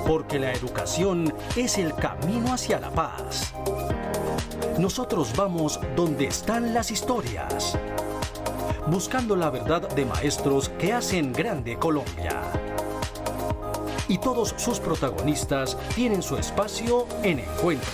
porque la educación es el camino hacia la paz. Nosotros vamos donde están las historias, buscando la verdad de maestros que hacen grande Colombia. Y todos sus protagonistas tienen su espacio en Encuentro.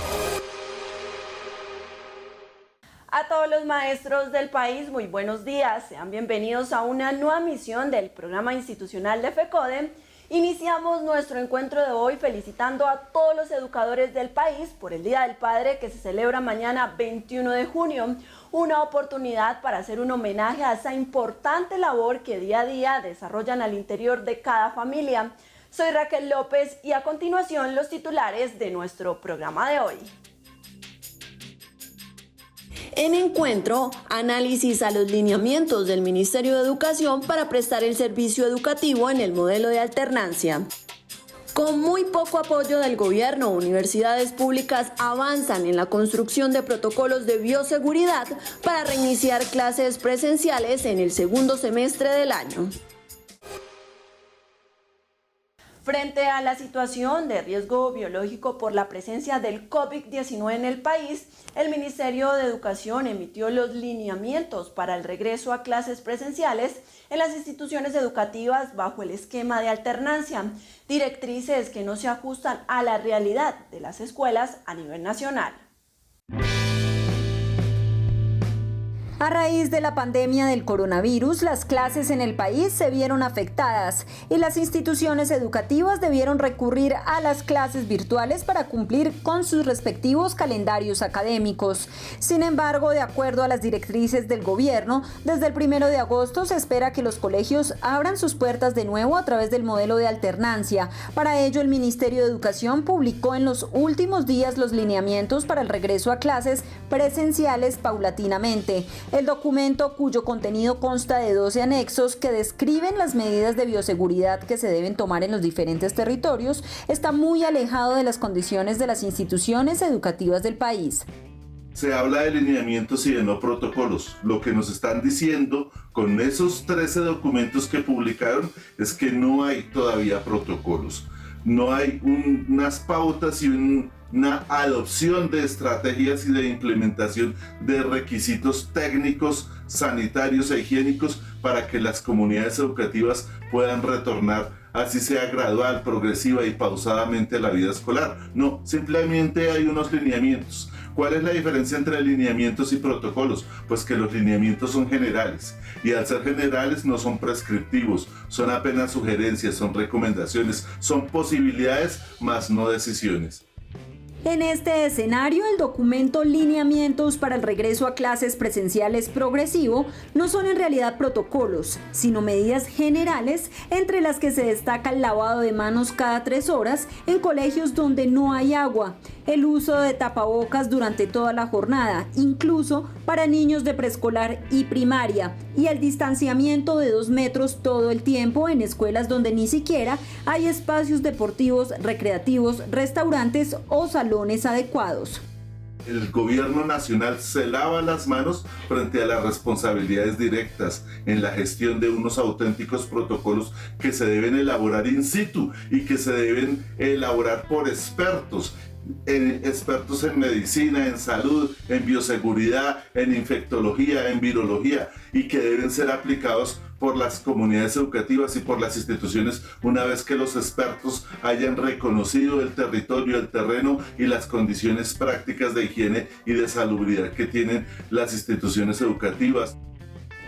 A todos los maestros del país, muy buenos días. Sean bienvenidos a una nueva misión del programa institucional de FECODE. Iniciamos nuestro encuentro de hoy felicitando a todos los educadores del país por el Día del Padre que se celebra mañana 21 de junio. Una oportunidad para hacer un homenaje a esa importante labor que día a día desarrollan al interior de cada familia. Soy Raquel López y a continuación los titulares de nuestro programa de hoy. En Encuentro, análisis a los lineamientos del Ministerio de Educación para prestar el servicio educativo en el modelo de alternancia. Con muy poco apoyo del gobierno, universidades públicas avanzan en la construcción de protocolos de bioseguridad para reiniciar clases presenciales en el segundo semestre del año. Frente a la situación de riesgo biológico por la presencia del COVID-19 en el país, el Ministerio de Educación emitió los lineamientos para el regreso a clases presenciales en las instituciones educativas bajo el esquema de alternancia, directrices que no se ajustan a la realidad de las escuelas a nivel nacional. A raíz de la pandemia del coronavirus, las clases en el país se vieron afectadas y las instituciones educativas debieron recurrir a las clases virtuales para cumplir con sus respectivos calendarios académicos. Sin embargo, de acuerdo a las directrices del gobierno, desde el 1 de agosto se espera que los colegios abran sus puertas de nuevo a través del modelo de alternancia. Para ello, el Ministerio de Educación publicó en los últimos días los lineamientos para el regreso a clases presenciales paulatinamente. El documento, cuyo contenido consta de 12 anexos que describen las medidas de bioseguridad que se deben tomar en los diferentes territorios, está muy alejado de las condiciones de las instituciones educativas del país. Se habla de lineamientos y de no protocolos. Lo que nos están diciendo con esos 13 documentos que publicaron es que no hay todavía protocolos. No hay unas pautas y una adopción de estrategias y de implementación de requisitos técnicos, sanitarios e higiénicos para que las comunidades educativas puedan retornar, así sea gradual, progresiva y pausadamente, a la vida escolar. No, simplemente hay unos lineamientos. ¿Cuál es la diferencia entre lineamientos y protocolos? Pues que los lineamientos son generales y al ser generales no son prescriptivos, son apenas sugerencias, son recomendaciones, son posibilidades, más no decisiones. En este escenario, el documento Lineamientos para el regreso a clases presenciales progresivo no son en realidad protocolos, sino medidas generales, entre las que se destaca el lavado de manos cada 3 horas en colegios donde no hay agua, el uso de tapabocas durante toda la jornada, incluso para niños de preescolar y primaria, y el distanciamiento de 2 metros todo el tiempo en escuelas donde ni siquiera hay espacios deportivos, recreativos, restaurantes o salones adecuados. El gobierno nacional se lava las manos frente a las responsabilidades directas en la gestión de unos auténticos protocolos que se deben elaborar in situ y que se deben elaborar por expertos en medicina, en salud, en bioseguridad, en infectología, en virología, y que deben ser aplicados por las comunidades educativas y por las instituciones una vez que los expertos hayan reconocido el territorio, el terreno y las condiciones prácticas de higiene y de salubridad que tienen las instituciones educativas.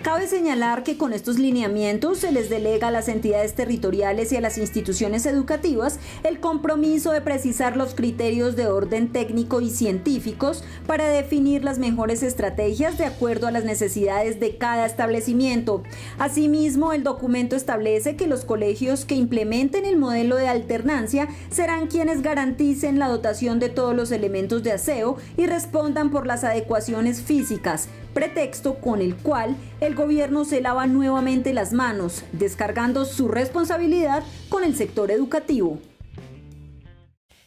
Cabe señalar que con estos lineamientos se les delega a las entidades territoriales y a las instituciones educativas el compromiso de precisar los criterios de orden técnico y científicos para definir las mejores estrategias de acuerdo a las necesidades de cada establecimiento. Asimismo, el documento establece que los colegios que implementen el modelo de alternancia serán quienes garanticen la dotación de todos los elementos de aseo y respondan por las adecuaciones físicas, pretexto con el cual el gobierno se lava nuevamente las manos, descargando su responsabilidad con el sector educativo.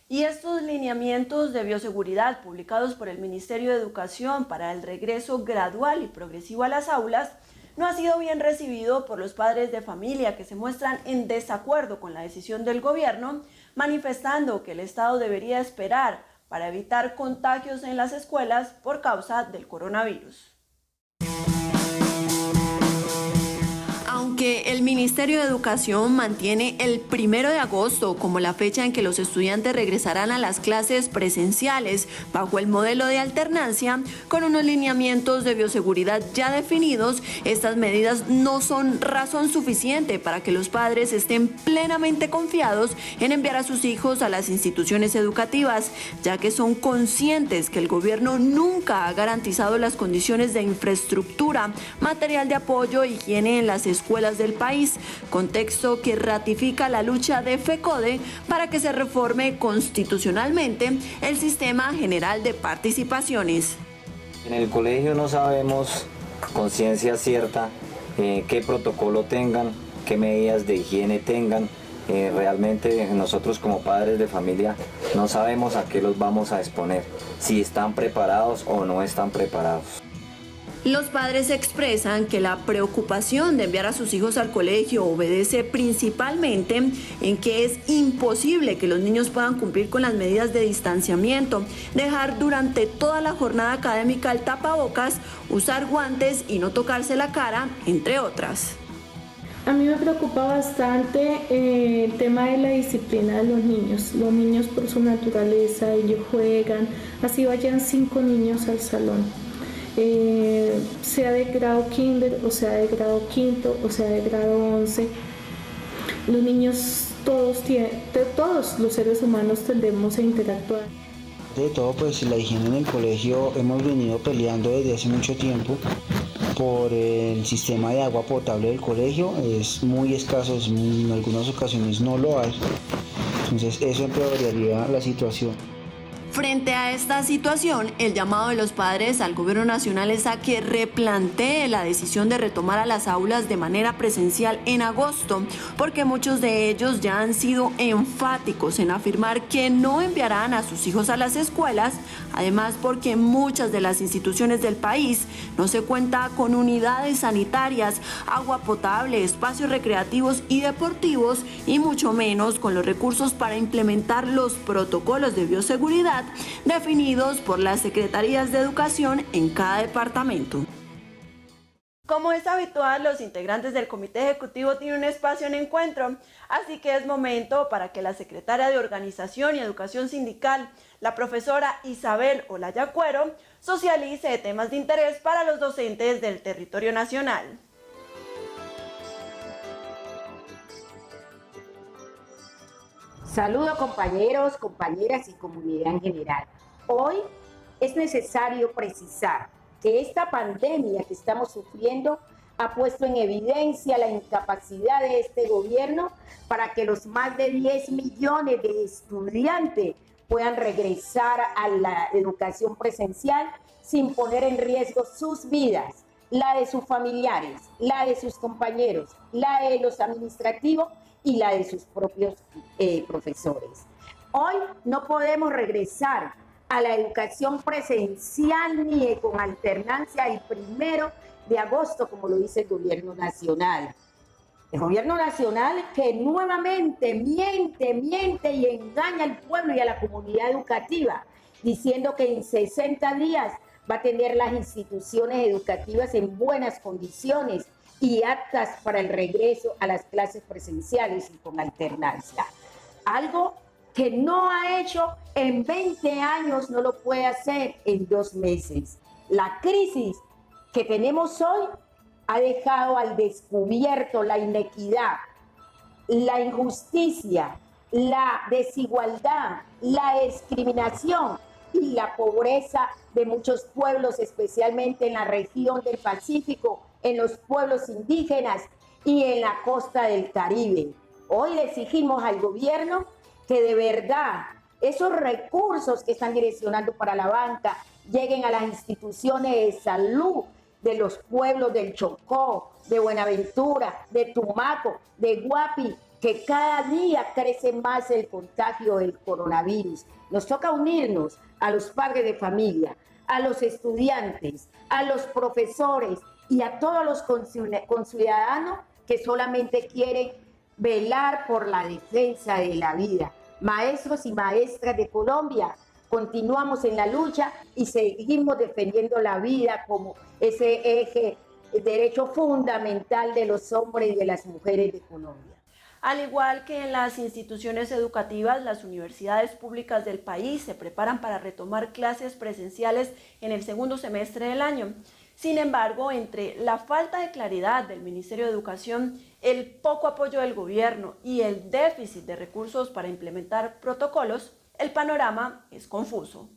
Y estos lineamientos de bioseguridad publicados por el Ministerio de Educación para el regreso gradual y progresivo a las aulas no ha sido bien recibido por los padres de familia que se muestran en desacuerdo con la decisión del gobierno, manifestando que el Estado debería esperar para evitar contagios en las escuelas por causa del coronavirus. Aunque el Ministerio de Educación mantiene el 1 de agosto como la fecha en que los estudiantes regresarán a las clases presenciales bajo el modelo de alternancia, con unos lineamientos de bioseguridad ya definidos, estas medidas no son razón suficiente para que los padres estén plenamente confiados en enviar a sus hijos a las instituciones educativas, ya que son conscientes que el gobierno nunca ha garantizado las condiciones de infraestructura, material de apoyo e higiene en las escuelas del país, contexto que ratifica la lucha de FECODE para que se reforme constitucionalmente el Sistema General de Participaciones. En el colegio no sabemos con ciencia cierta qué protocolo tengan, qué medidas de higiene tengan. Realmente nosotros como padres de familia no sabemos a qué los vamos a exponer, si están preparados o no están preparados. Los padres expresan que la preocupación de enviar a sus hijos al colegio obedece principalmente en que es imposible que los niños puedan cumplir con las medidas de distanciamiento, dejar durante toda la jornada académica el tapabocas, usar guantes y no tocarse la cara, entre otras. A mí me preocupa bastante el tema de la disciplina de los niños. Los niños por su naturaleza, ellos juegan, así vayan 5 niños al salón. Sea de grado kinder, o sea de grado quinto, o sea de grado 11. Los niños, todos los seres humanos tendemos a interactuar. De todo, pues la higiene en el colegio hemos venido peleando desde hace mucho tiempo por el sistema de agua potable del colegio. Es muy escaso, en algunas ocasiones no lo hay. Entonces eso empeoraría la situación. Frente a esta situación, el llamado de los padres al gobierno nacional es a que replantee la decisión de retomar a las aulas de manera presencial en agosto, porque muchos de ellos ya han sido enfáticos en afirmar que no enviarán a sus hijos a las escuelas, además porque muchas de las instituciones del país no se cuenta con unidades sanitarias, agua potable, espacios recreativos y deportivos, y mucho menos con los recursos para implementar los protocolos de bioseguridad definidos por las secretarías de educación en cada departamento. Como es habitual, los integrantes del comité ejecutivo tienen un espacio en encuentro, así que es momento para que la secretaria de Organización y Educación Sindical, la profesora Isabel Olaya Cuero, socialice temas de interés para los docentes del territorio nacional. Saludos compañeros, compañeras y comunidad en general. Hoy es necesario precisar que esta pandemia que estamos sufriendo ha puesto en evidencia la incapacidad de este gobierno para que los más de 10 millones de estudiantes puedan regresar a la educación presencial sin poner en riesgo sus vidas, la de sus familiares, la de sus compañeros, la de los administrativos y la de sus propios profesores. Hoy no podemos regresar a la educación presencial ni con alternancia el 1 de agosto, como lo dice el gobierno nacional. El gobierno nacional que nuevamente miente y engaña al pueblo y a la comunidad educativa, diciendo que en 60 días va a tener las instituciones educativas en buenas condiciones y aptas para el regreso a las clases presenciales y con alternancia. Algo que no ha hecho en 20 años, no lo puede hacer en 2 meses. La crisis que tenemos hoy ha dejado al descubierto la inequidad, la injusticia, la desigualdad, la discriminación y la pobreza de muchos pueblos, especialmente en la región del Pacífico, en los pueblos indígenas y en la costa del Caribe. Hoy le exigimos al gobierno que de verdad esos recursos que están direccionando para la banca lleguen a las instituciones de salud de los pueblos del Chocó, de Buenaventura, de Tumaco, de Guapi, que cada día crece más el contagio del coronavirus. Nos toca unirnos a los padres de familia, a los estudiantes, a los profesores y a todos los conciudadanos que solamente quieren velar por la defensa de la vida. Maestros y maestras de Colombia, continuamos en la lucha y seguimos defendiendo la vida como ese eje, el derecho fundamental de los hombres y de las mujeres de Colombia. Al igual que en las instituciones educativas, las universidades públicas del país se preparan para retomar clases presenciales en el segundo semestre del año. Sin embargo, entre la falta de claridad del Ministerio de Educación, el poco apoyo del gobierno y el déficit de recursos para implementar protocolos, el panorama es confuso.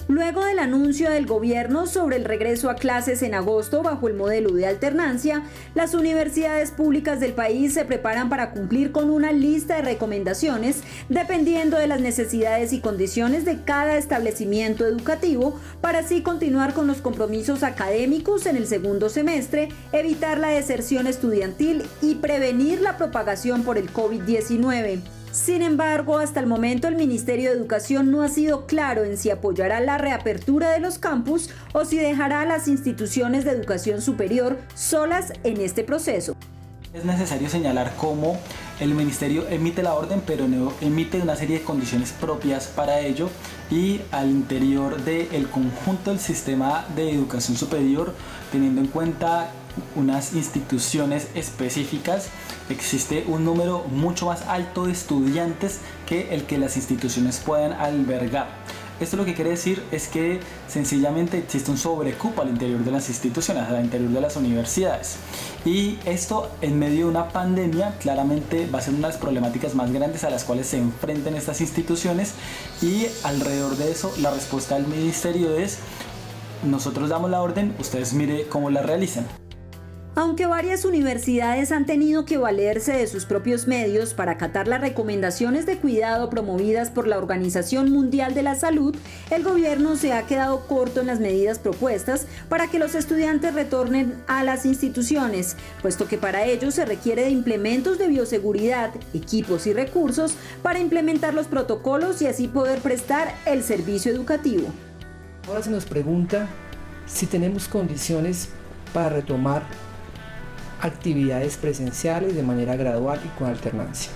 Luego del anuncio del gobierno sobre el regreso a clases en agosto bajo el modelo de alternancia, las universidades públicas del país se preparan para cumplir con una lista de recomendaciones dependiendo de las necesidades y condiciones de cada establecimiento educativo para así continuar con los compromisos académicos en el segundo semestre, evitar la deserción estudiantil y prevenir la propagación por el COVID-19. Sin embargo, hasta el momento el Ministerio de Educación no ha sido claro en si apoyará la reapertura de los campus o si dejará a las instituciones de educación superior solas en este proceso. Es necesario señalar cómo el Ministerio emite la orden, pero no emite una serie de condiciones propias para ello, y al interior del conjunto del sistema de educación superior, teniendo en cuenta unas instituciones específicas, existe un número mucho más alto de estudiantes que el que las instituciones puedan albergar. Esto lo que quiere decir es que sencillamente existe un sobrecupo al interior de las instituciones, al interior de las universidades. Y esto en medio de una pandemia claramente va a ser una de las problemáticas más grandes a las cuales se enfrentan estas instituciones, y alrededor de eso la respuesta del ministerio es: nosotros damos la orden, ustedes mire cómo la realizan. Aunque varias universidades han tenido que valerse de sus propios medios para acatar las recomendaciones de cuidado promovidas por la Organización Mundial de la Salud, el gobierno se ha quedado corto en las medidas propuestas para que los estudiantes retornen a las instituciones, puesto que para ello se requiere de implementos de bioseguridad, equipos y recursos para implementar los protocolos y así poder prestar el servicio educativo. Ahora se nos pregunta si tenemos condiciones para retomar actividades presenciales de manera gradual y con alternancia.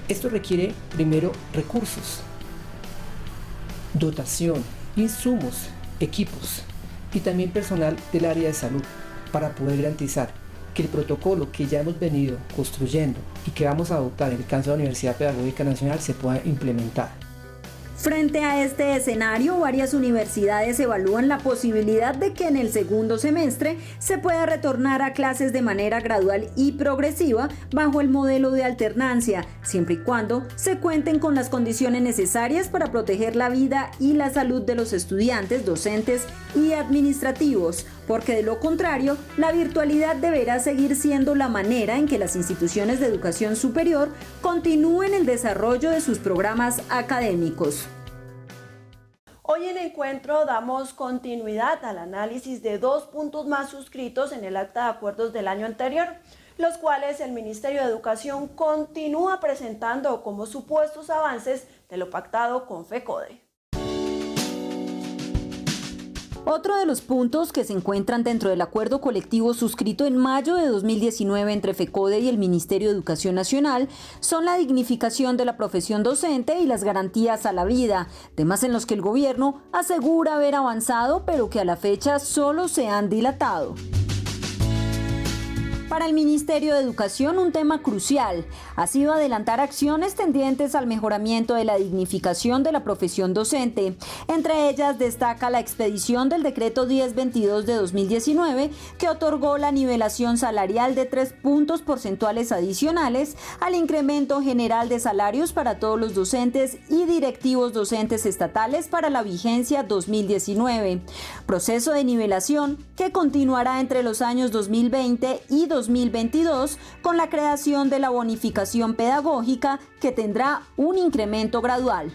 Esto requiere primero recursos, dotación, insumos, equipos y también personal del área de salud para poder garantizar que el protocolo que ya hemos venido construyendo y que vamos a adoptar en el caso de la Universidad Pedagógica Nacional se pueda implementar. Frente a este escenario, varias universidades evalúan la posibilidad de que en el segundo semestre se pueda retornar a clases de manera gradual y progresiva bajo el modelo de alternancia, siempre y cuando se cuenten con las condiciones necesarias para proteger la vida y la salud de los estudiantes, docentes y administrativos, porque de lo contrario, la virtualidad deberá seguir siendo la manera en que las instituciones de educación superior continúen el desarrollo de sus programas académicos. Hoy en Encuentro damos continuidad al análisis de 2 puntos más suscritos en el acta de acuerdos del año anterior, los cuales el Ministerio de Educación continúa presentando como supuestos avances de lo pactado con FECODE. Otro de los puntos que se encuentran dentro del acuerdo colectivo suscrito en mayo de 2019 entre FECODE y el Ministerio de Educación Nacional son la dignificación de la profesión docente y las garantías a la vida, temas en los que el gobierno asegura haber avanzado, pero que a la fecha solo se han dilatado. Para el Ministerio de Educación, un tema crucial ha sido adelantar acciones tendientes al mejoramiento de la dignificación de la profesión docente. Entre ellas destaca la expedición del decreto 1022 de 2019, que otorgó la nivelación salarial de 3 puntos porcentuales adicionales al incremento general de salarios para todos los docentes y directivos docentes estatales para la vigencia 2019. Proceso de nivelación que continuará entre los años 2020 y 2022 con la creación de la bonificación pedagógica que tendrá un incremento gradual.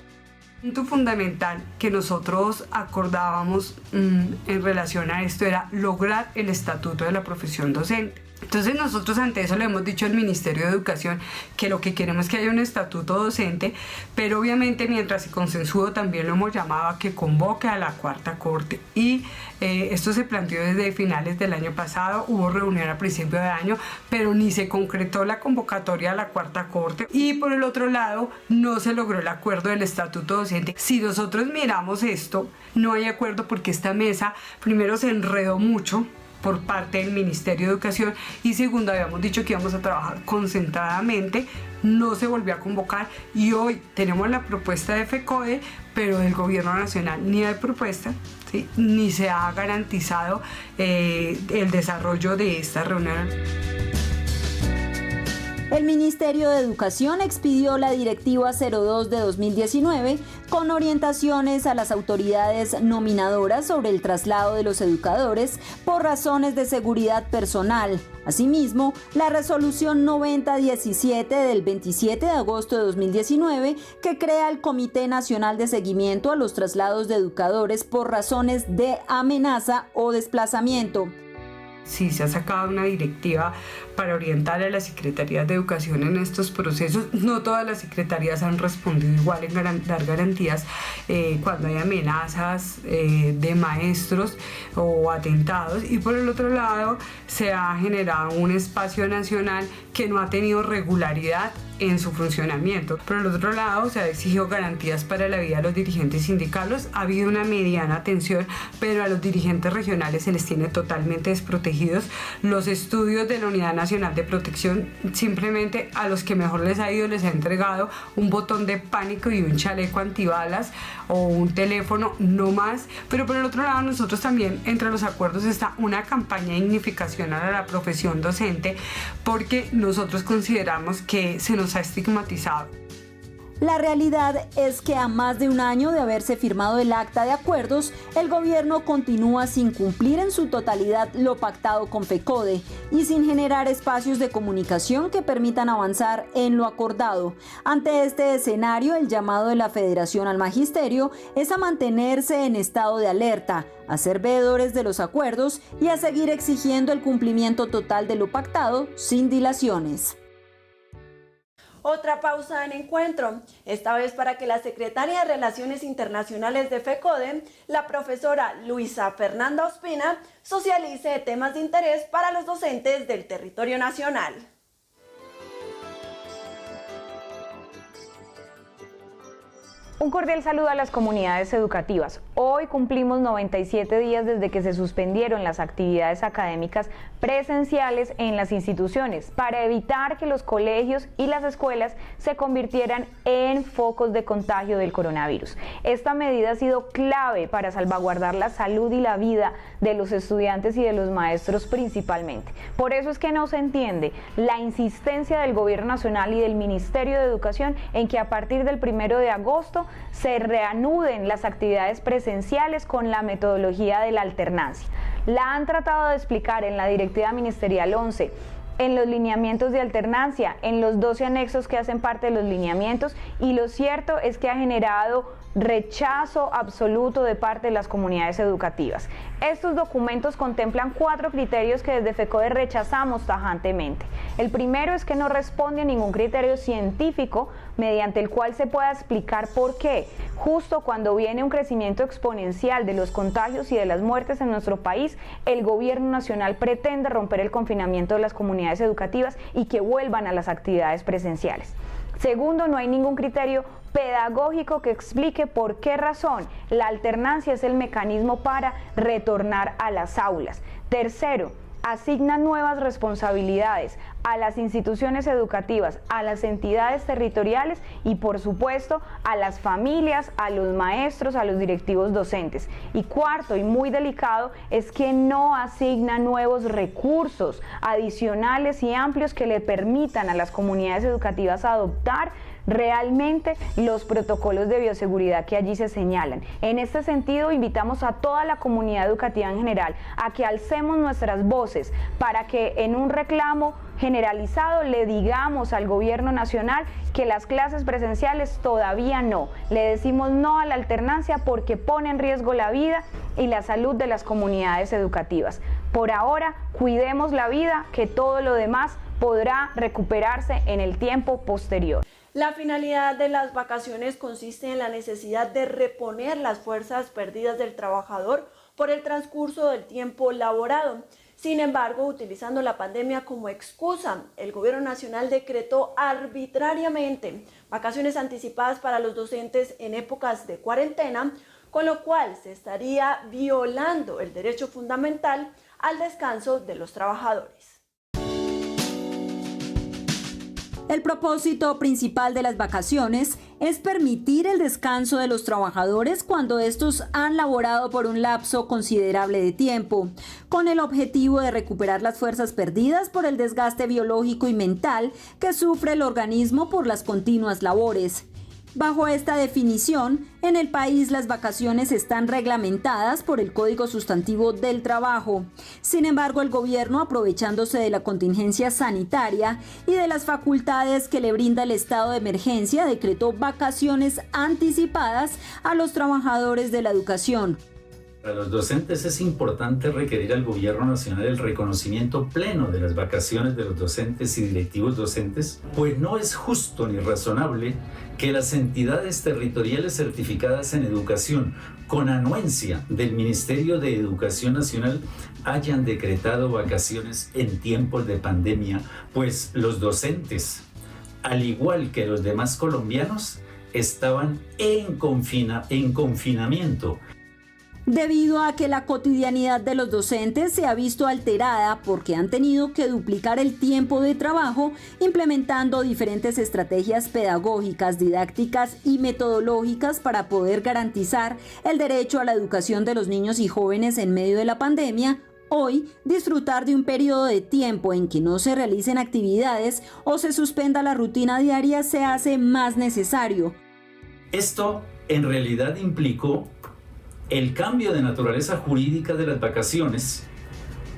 Un punto fundamental que nosotros acordábamos en relación a esto era lograr el estatuto de la profesión docente, Entonces nosotros ante eso le hemos dicho al Ministerio de Educación que lo que queremos es que haya un estatuto docente, pero obviamente mientras se consensúa también lo hemos llamado a que convoque a la Cuarta Corte, y esto se planteó desde finales del año pasado, hubo reunión a principio de año, pero ni se concretó la convocatoria a la Cuarta Corte, y por el otro lado no se logró el acuerdo del estatuto docente. Si nosotros miramos esto, no hay acuerdo porque esta mesa primero se enredó mucho por parte del Ministerio de Educación, y segundo, habíamos dicho que íbamos a trabajar concentradamente, no se volvió a convocar, y hoy tenemos la propuesta de FECODE, pero del Gobierno Nacional ni hay propuesta, ¿sí?, ni se ha garantizado el desarrollo de esta reunión. El Ministerio de Educación expidió la Directiva 02 de 2019 con orientaciones a las autoridades nominadoras sobre el traslado de los educadores por razones de seguridad personal. Asimismo, la Resolución 9017 del 27 de agosto de 2019 que crea el Comité Nacional de Seguimiento a los traslados de educadores por razones de amenaza o desplazamiento. Sí, se ha sacado una directiva para orientar a las secretarías de educación en estos procesos. No todas las secretarías han respondido igual en dar garantías cuando hay amenazas de maestros o atentados, y por el otro lado se ha generado un espacio nacional que no ha tenido regularidad en su funcionamiento. Por el otro lado, se ha exigido garantías para la vida de los dirigentes sindicales. Ha habido una mediana atención, pero a los dirigentes regionales se les tiene totalmente desprotegidos. Los estudios de la Unidad Nacional de Protección, simplemente a los que mejor les ha ido les ha entregado un botón de pánico y un chaleco antibalas o un teléfono, no más. Pero por el otro lado, nosotros también, entre los acuerdos está una campaña de dignificación a la profesión docente, porque nosotros consideramos que se nos ha estigmatizado. La realidad es que a más de un año de haberse firmado el acta de acuerdos, el gobierno continúa sin cumplir en su totalidad lo pactado con FECODE y sin generar espacios de comunicación que permitan avanzar en lo acordado. Ante este escenario, el llamado de la Federación al Magisterio es a mantenerse en estado de alerta, a ser veedores de los acuerdos y a seguir exigiendo el cumplimiento total de lo pactado sin dilaciones. Otra pausa en encuentro, esta vez para que la secretaria de Relaciones Internacionales de FECODE, la profesora Luisa Fernanda Ospina, socialice temas de interés para los docentes del territorio nacional. Un cordial saludo a las comunidades educativas. Hoy cumplimos 97 días desde que se suspendieron las actividades académicas presenciales en las instituciones para evitar que los colegios y las escuelas se convirtieran en focos de contagio del coronavirus. Esta medida ha sido clave para salvaguardar la salud y la vida de los estudiantes y de los maestros principalmente. Por eso es que no se entiende la insistencia del Gobierno Nacional y del Ministerio de Educación en que a partir del 1 de agosto se reanuden las actividades presenciales con la metodología de la alternancia. La han tratado de explicar en la Directiva Ministerial 11, en los lineamientos de alternancia, en los 12 anexos que hacen parte de los lineamientos, y lo cierto es que ha generado rechazo absoluto de parte de las comunidades educativas. Estos documentos contemplan 4 criterios que desde FECODE rechazamos tajantemente. El primero es que no responde a ningún criterio científico mediante el cual se pueda explicar por qué, justo cuando viene un crecimiento exponencial de los contagios y de las muertes en nuestro país, el Gobierno Nacional pretende romper el confinamiento de las comunidades educativas y que vuelvan a las actividades presenciales. Segundo, no hay ningún criterio pedagógico que explique por qué razón la alternancia es el mecanismo para retornar a las aulas. Tercero, asigna nuevas responsabilidades a las instituciones educativas, a las entidades territoriales y por supuesto a las familias, a los maestros, a los directivos docentes. Y cuarto, y muy delicado, es que no asigna nuevos recursos adicionales y amplios que le permitan a las comunidades educativas adoptar realmente los protocolos de bioseguridad que allí se señalan. En este sentido, invitamos a toda la comunidad educativa en general a que alcemos nuestras voces para que en un reclamo generalizado le digamos al Gobierno Nacional que las clases presenciales todavía no. Le decimos no a la alternancia porque pone en riesgo la vida y la salud de las comunidades educativas. Por ahora, cuidemos la vida, que todo lo demás podrá recuperarse en el tiempo posterior. La finalidad de las vacaciones consiste en la necesidad de reponer las fuerzas perdidas del trabajador por el transcurso del tiempo laborado. Sin embargo, utilizando la pandemia como excusa, el Gobierno Nacional decretó arbitrariamente vacaciones anticipadas para los docentes en épocas de cuarentena, con lo cual se estaría violando el derecho fundamental al descanso de los trabajadores. El propósito principal de las vacaciones es permitir el descanso de los trabajadores cuando estos han laborado por un lapso considerable de tiempo, con el objetivo de recuperar las fuerzas perdidas por el desgaste biológico y mental que sufre el organismo por las continuas labores. Bajo esta definición, en el país las vacaciones están reglamentadas por el Código Sustantivo del Trabajo. Sin embargo, el gobierno, aprovechándose de la contingencia sanitaria y de las facultades que le brinda el estado de emergencia, decretó vacaciones anticipadas a los trabajadores de la educación. Para los docentes es importante requerir al Gobierno Nacional el reconocimiento pleno de las vacaciones de los docentes y directivos docentes, pues no es justo ni razonable que las entidades territoriales certificadas en educación, con anuencia del Ministerio de Educación Nacional, hayan decretado vacaciones en tiempos de pandemia, pues los docentes, al igual que los demás colombianos, estaban en confinamiento. Debido a que la cotidianidad de los docentes se ha visto alterada porque han tenido que duplicar el tiempo de trabajo implementando diferentes estrategias pedagógicas, didácticas y metodológicas para poder garantizar el derecho a la educación de los niños y jóvenes en medio de la pandemia. Hoy, disfrutar de un periodo de tiempo en que no se realicen actividades o se suspenda la rutina diaria se hace más necesario. Esto en realidad implicó el cambio de naturaleza jurídica de las vacaciones,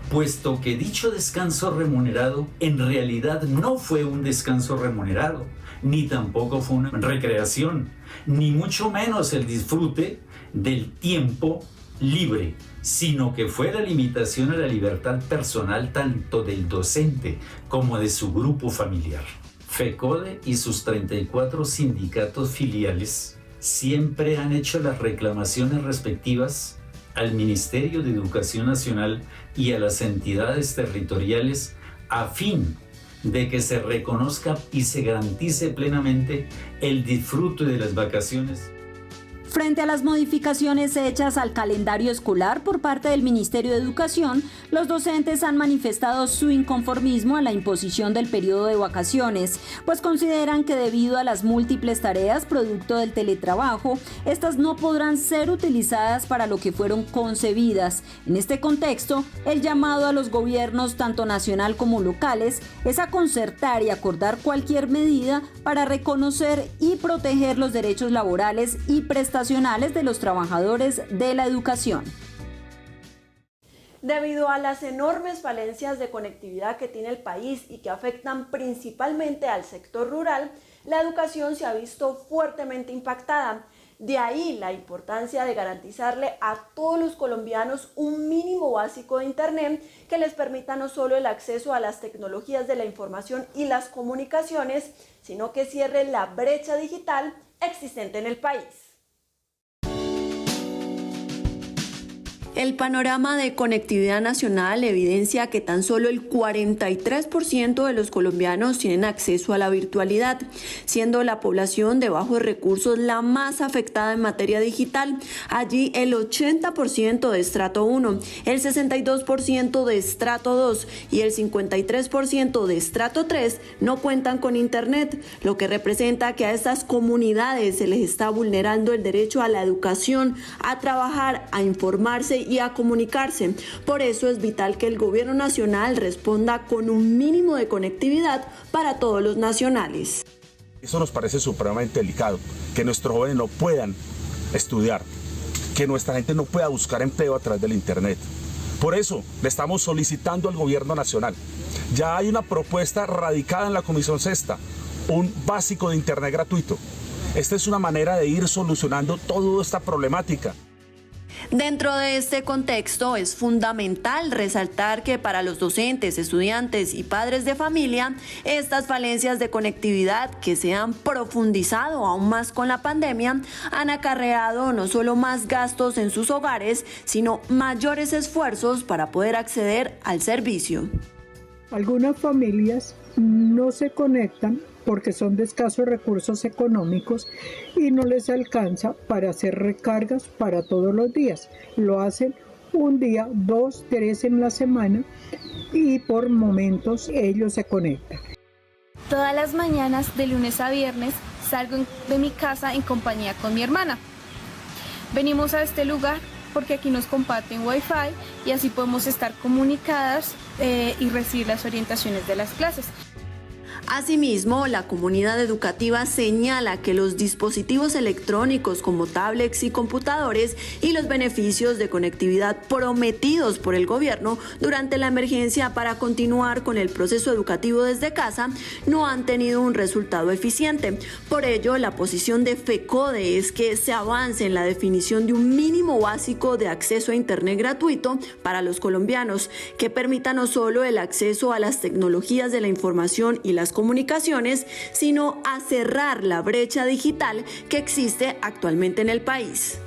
puesto que dicho descanso remunerado en realidad no fue un descanso remunerado, ni tampoco fue una recreación, ni mucho menos el disfrute del tiempo libre, sino que fue la limitación a la libertad personal tanto del docente como de su grupo familiar. FECODE y sus 34 sindicatos filiales siempre han hecho las reclamaciones respectivas al Ministerio de Educación Nacional y a las entidades territoriales a fin de que se reconozca y se garantice plenamente el disfrute de las vacaciones. Frente a las modificaciones hechas al calendario escolar por parte del Ministerio de Educación, los docentes han manifestado su inconformismo a la imposición del periodo de vacaciones, pues consideran que debido a las múltiples tareas producto del teletrabajo, estas no podrán ser utilizadas para lo que fueron concebidas. En este contexto, el llamado a los gobiernos, tanto nacional como locales, es a concertar y acordar cualquier medida para reconocer y proteger los derechos laborales y prestacionales de los trabajadores de la educación. Debido a las enormes falencias de conectividad que tiene el país y que afectan principalmente al sector rural, la educación se ha visto fuertemente impactada. De ahí la importancia de garantizarle a todos los colombianos un mínimo básico de Internet que les permita no solo el acceso a las tecnologías de la información y las comunicaciones, sino que cierre la brecha digital existente en el país. El panorama de conectividad nacional evidencia que tan solo el 43% de los colombianos tienen acceso a la virtualidad, siendo la población de bajos recursos la más afectada en materia digital. Allí el 80% de estrato 1, el 62% de estrato 2 y el 53% de estrato 3 no cuentan con internet, lo que representa que a estas comunidades se les está vulnerando el derecho a la educación, a trabajar, a informarse y a comunicarse. Por eso es vital que el gobierno nacional responda con un mínimo de conectividad para todos los nacionales. Eso nos parece supremamente delicado, que nuestros jóvenes no puedan estudiar, que nuestra gente no pueda buscar empleo a través del internet. Por eso le estamos solicitando al gobierno nacional. Ya hay una propuesta radicada en la Comisión Sexta, un básico de internet gratuito. Esta es una manera de ir solucionando toda esta problemática. Dentro de este contexto es fundamental resaltar que para los docentes, estudiantes y padres de familia, estas falencias de conectividad que se han profundizado aún más con la pandemia han acarreado no solo más gastos en sus hogares, sino mayores esfuerzos para poder acceder al servicio. Algunas familias no se conectan porque son de escasos recursos económicos y no les alcanza para hacer recargas para todos los días. Lo hacen un día, 2, 3 en la semana y por momentos ellos se conectan. Todas las mañanas, de lunes a viernes, salgo de mi casa en compañía con mi hermana. Venimos a este lugar porque aquí nos comparten Wi-Fi y así podemos estar comunicadas y recibir las orientaciones de las clases. Asimismo, la comunidad educativa señala que los dispositivos electrónicos como tablets y computadores y los beneficios de conectividad prometidos por el gobierno durante la emergencia para continuar con el proceso educativo desde casa no han tenido un resultado eficiente. Por ello, la posición de FECODE es que se avance en la definición de un mínimo básico de acceso a Internet gratuito para los colombianos, que permita no solo el acceso a las tecnologías de la información y las comunicaciones, sino a cerrar la brecha digital que existe actualmente en el país.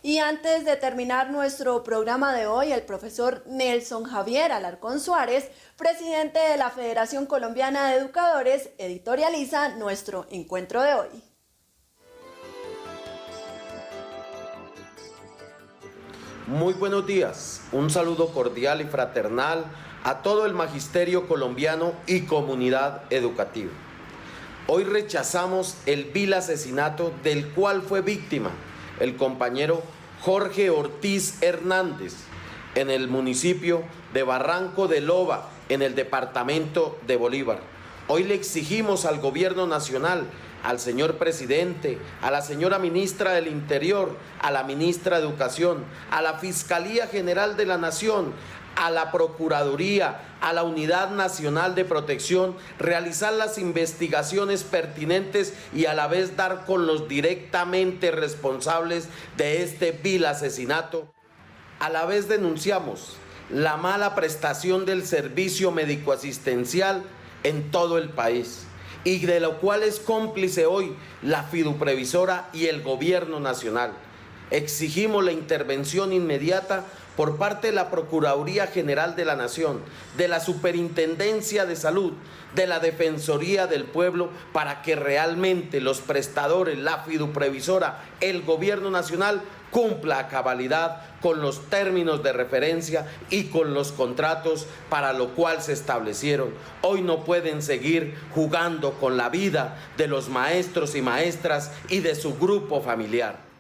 Y antes de terminar nuestro programa de hoy, el profesor Nelson Javier Alarcón Suárez, presidente de la Federación Colombiana de Educadores, editorializa nuestro encuentro de hoy. Muy buenos días, un saludo cordial y fraternal a todo el magisterio colombiano y comunidad educativa. Hoy rechazamos el vil asesinato del cual fue víctima el compañero Jorge Ortiz Hernández en el municipio de Barranco de Loba, en el departamento de Bolívar. Hoy le exigimos al gobierno nacional, al señor presidente, a la señora ministra del Interior, a la ministra de Educación, a la Fiscalía General de la Nación, a la Procuraduría, a la Unidad Nacional de Protección, realizar las investigaciones pertinentes y a la vez dar con los directamente responsables de este vil asesinato. A la vez denunciamos la mala prestación del servicio médico-asistencial en todo el país, y de lo cual es cómplice hoy la fiduprevisora y el gobierno nacional. Exigimos la intervención inmediata por parte de la Procuraduría General de la Nación, de la Superintendencia de Salud, de la Defensoría del Pueblo, para que realmente los prestadores, la fiduprevisora, el gobierno nacional cumpla a cabalidad con los términos de referencia y con los contratos para lo cual se establecieron. Hoy no pueden seguir jugando con la vida de los maestros y maestras y de su grupo familiar.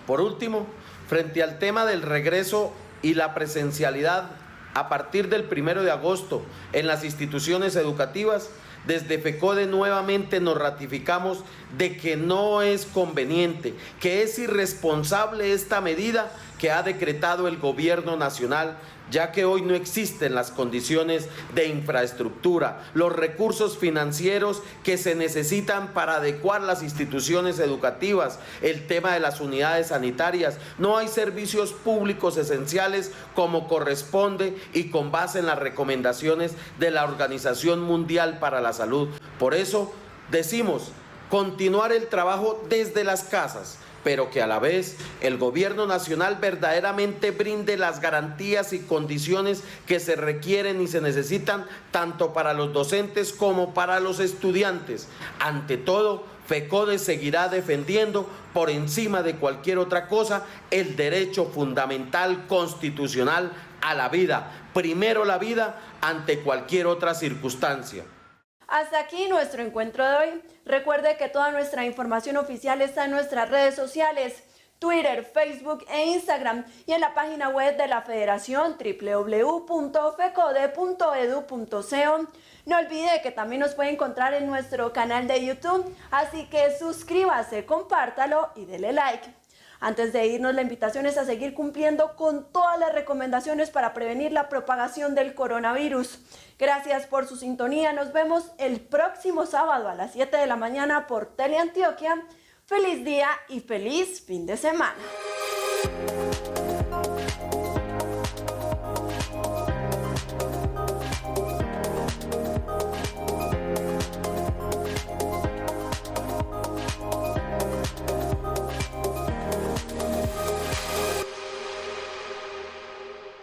Por último, frente al tema del regreso y la presencialidad a partir del 1 de agosto en las instituciones educativas, desde FECODE nuevamente nos ratificamos de que no es conveniente, que es irresponsable esta medida que ha decretado el gobierno nacional, ya que hoy no existen las condiciones de infraestructura, los recursos financieros que se necesitan para adecuar las instituciones educativas, el tema de las unidades sanitarias, no hay servicios públicos esenciales como corresponde y con base en las recomendaciones de la Organización Mundial para la Salud. Por eso decimos continuar el trabajo desde las casas, pero que a la vez el gobierno nacional verdaderamente brinde las garantías y condiciones que se requieren y se necesitan tanto para los docentes como para los estudiantes. Ante todo, FECODE seguirá defendiendo por encima de cualquier otra cosa el derecho fundamental constitucional a la vida. Primero la vida ante cualquier otra circunstancia. Hasta aquí nuestro encuentro de hoy. Recuerde que toda nuestra información oficial está en nuestras redes sociales, Twitter, Facebook e Instagram, y en la página web de la Federación, www.fecode.edu.co. No olvide que también nos puede encontrar en nuestro canal de YouTube, así que suscríbase, compártalo y dele like. Antes de irnos, la invitación es a seguir cumpliendo con todas las recomendaciones para prevenir la propagación del coronavirus. Gracias por su sintonía. Nos vemos el próximo sábado a las 7 de la mañana por Teleantioquia. Feliz día y feliz fin de semana.